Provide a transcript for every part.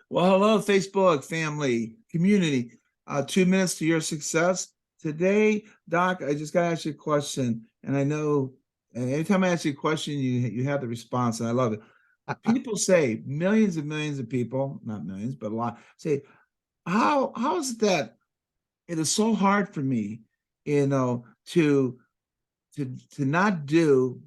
Well, hello, Facebook family, community. 2 minutes to your success. Today, Doc, I just got to ask you a question. And I know anytime I ask you a question, you have the response, and I love it. People say, millions and millions of people, not millions, but a lot, say, how is it that it is so hard for me, to not do,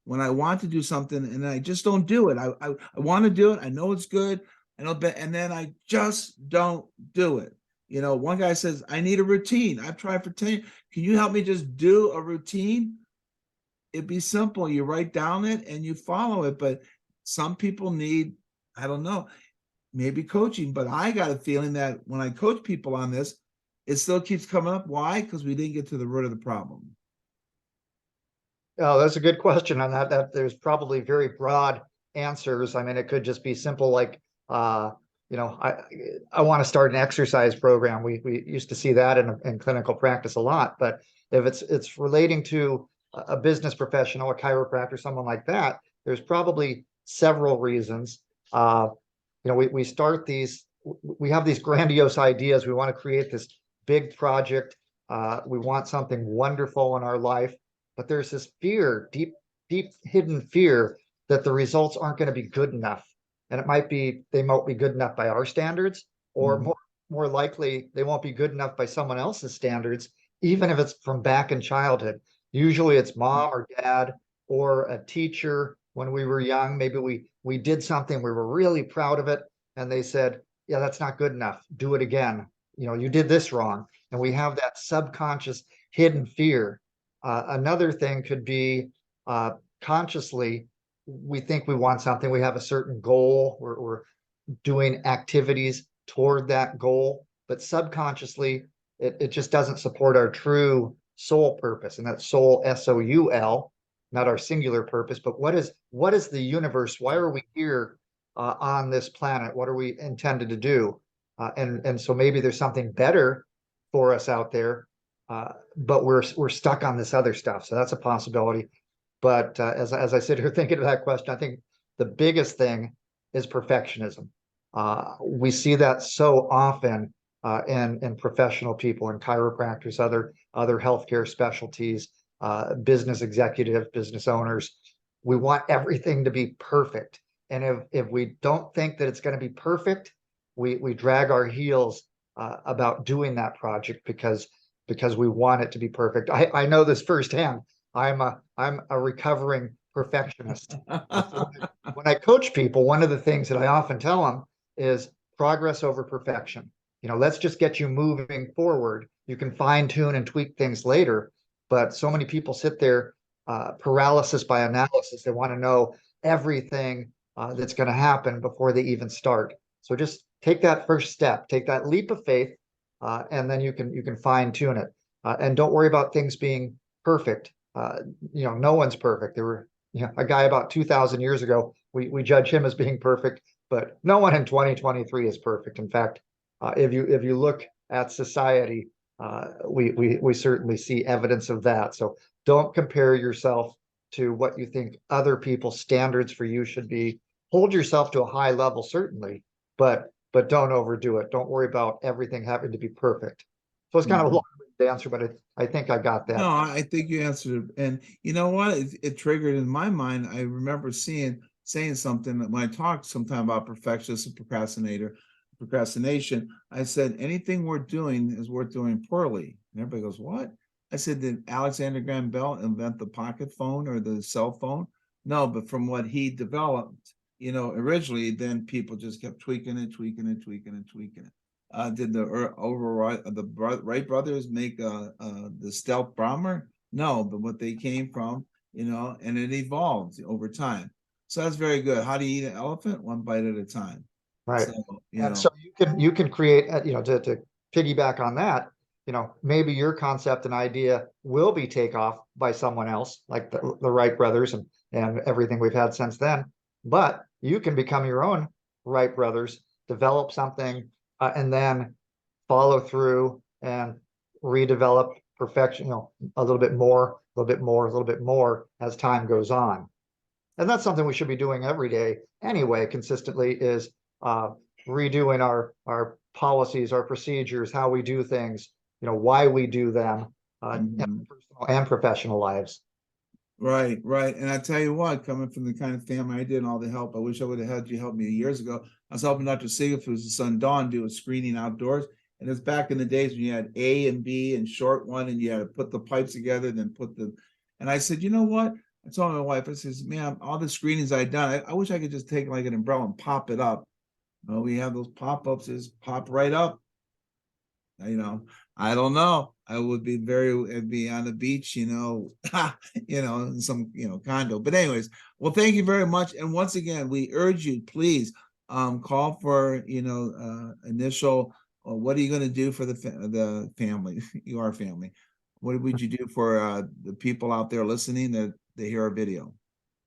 when I want to do something and I just don't do it. I want to do it. I know it's good. I know, and then I just don't do it. One guy says, I need a routine. I've tried for 10. Can you help me just do a routine? It'd be simple. You write down it and you follow it. But some people need, I don't know, maybe coaching. But I got a feeling that when I coach people on this, it still keeps coming up. Why? Because we didn't get to the root of the problem. Oh, that's a good question on that. There's probably very broad answers. I mean, it could just be simple, like, I want to start an exercise program. We used to see that in clinical practice a lot. But if it's relating to a business professional, a chiropractor, someone like that, there's probably several reasons. We start these. We have these grandiose ideas. We want to create this big project. We want something wonderful in our life. But there's this fear, deep hidden fear, that the results aren't going to be good enough. And they might be good enough by our standards, or more likely, they won't be good enough by someone else's standards, even if it's from back in childhood. Usually it's mom or dad or a teacher when we were young. Maybe we did something, we were really proud of it, and they said, yeah, that's not good enough. Do it again. You did this wrong. And we have that subconscious hidden fear. Another thing could be consciously, we think we want something, we have a certain goal, we're doing activities toward that goal, but subconsciously, it just doesn't support our true soul purpose. And that's soul, SOUL, not our singular purpose, but what is the universe? Why are we here on this planet? What are we intended to do? And so maybe there's something better for us out there. But we're stuck on this other stuff. So that's a possibility. But as I sit here thinking of that question, I think the biggest thing is perfectionism. We see that so often in professional people, in chiropractors, other healthcare specialties, business executives, business owners. We want everything to be perfect. And if we don't think that it's going to be perfect, we drag our heels about doing that project because we want it to be perfect. I know this firsthand. I'm a recovering perfectionist. So when I coach people, one of the things that I often tell them is progress over perfection. Let's just get you moving forward. You can fine tune and tweak things later, but so many people sit there, paralysis by analysis. They want to know everything that's going to happen before they even start. So just take that first step, take that leap of faith, and then you can fine tune it. And don't worry about things being perfect. No one's perfect. There were a guy about 2,000 years ago. We judge him as being perfect, but no one in 2023 is perfect. In fact, if you look at society, we certainly see evidence of that. So don't compare yourself to what you think other people's standards for you should be. Hold yourself to a high level, certainly, but don't overdo it. Don't worry about everything having to be perfect. So it's kind of a long answer, but I think I got that. No, I think you answered it. And you know what? It triggered in my mind. I remember saying something that when I talked sometime about perfectionist and procrastination, I said, anything we're doing is worth doing poorly. And everybody goes, what? I said, did Alexander Graham Bell invent the pocket phone or the cell phone? No, but from what he developed, originally, then people just kept tweaking it. Did the Wright brothers make the stealth bomber? No, but what they came from, and it evolved over time. So that's very good. How do you eat an elephant? One bite at a time. Right. So, so you can create, to piggyback on that, maybe your concept and idea will be take off by someone else, like the Wright brothers and everything we've had since then. But you can become your own Wright brothers, develop something, and then follow through and redevelop perfection, a little bit more as time goes on. And that's something we should be doing every day anyway, consistently, is redoing our policies, our procedures, how we do things, why we do them, in personal and professional lives. Right, right. And I tell you what, coming from the kind of family I did and all the help, I wish I would have had you help me years ago. I was helping Dr. Sigafus' son Don do a screening outdoors. And it's back in the days when you had A and B and short one, and you had to put the pipes together, then put the, and I said, you know what? I told my wife, I says, man, all the screenings I'd done, I wish I could just take like an umbrella and pop it up. Well, we have those pop-ups, just pop right up. I don't know. I would be it'd be on the beach, in some, condo. But anyways, well, thank you very much. And once again, we urge you, please, call for, initial, what are you going to do for the family, your family? What would you do for the people out there listening that they hear our video?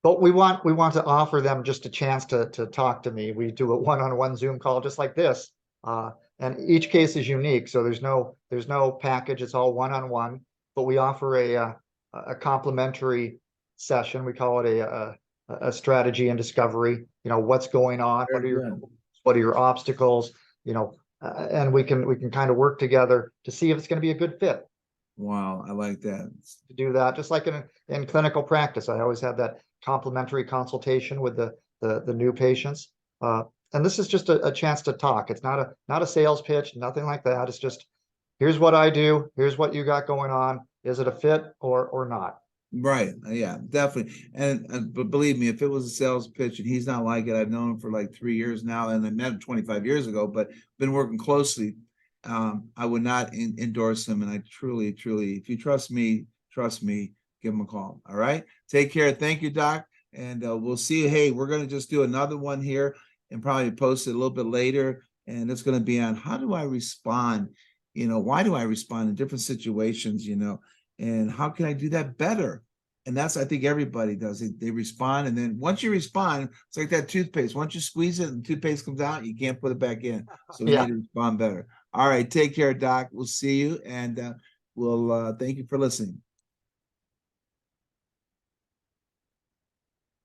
But we want to offer them just a chance to talk to me. We do a one-on-one Zoom call just like this. And each case is unique, so there's no package. It's all one-on-one. But we offer a complimentary session. We call it a strategy and discovery. What's going on? What are your obstacles? And we can kind of work together to see if it's going to be a good fit. Wow, I like that. To do that, just like in clinical practice, I always have that complimentary consultation with the new patients. And this is just a chance to talk. It's not a sales pitch, nothing like that. It's just, here's what I do, here's what you got going on. Is it a fit or not? Right. Yeah, definitely. But believe me, if it was a sales pitch and he's not like it, I've known him for like 3 years now, and I met him 25 years ago, but been working closely. I would not endorse him. And I truly, if you trust me, give him a call. All right. Take care. Thank you, Doc. And we'll see you. Hey, we're going to just do another one here and probably post it a little bit later. And it's going to be on how do I respond? Why do I respond in different situations, and how can I do that better? And that's, I think everybody does. They respond. And then once you respond, it's like that toothpaste. Once you squeeze it and the toothpaste comes out, you can't put it back in. So we need to respond better. All right. Take care, Doc. We'll see you. And we'll thank you for listening.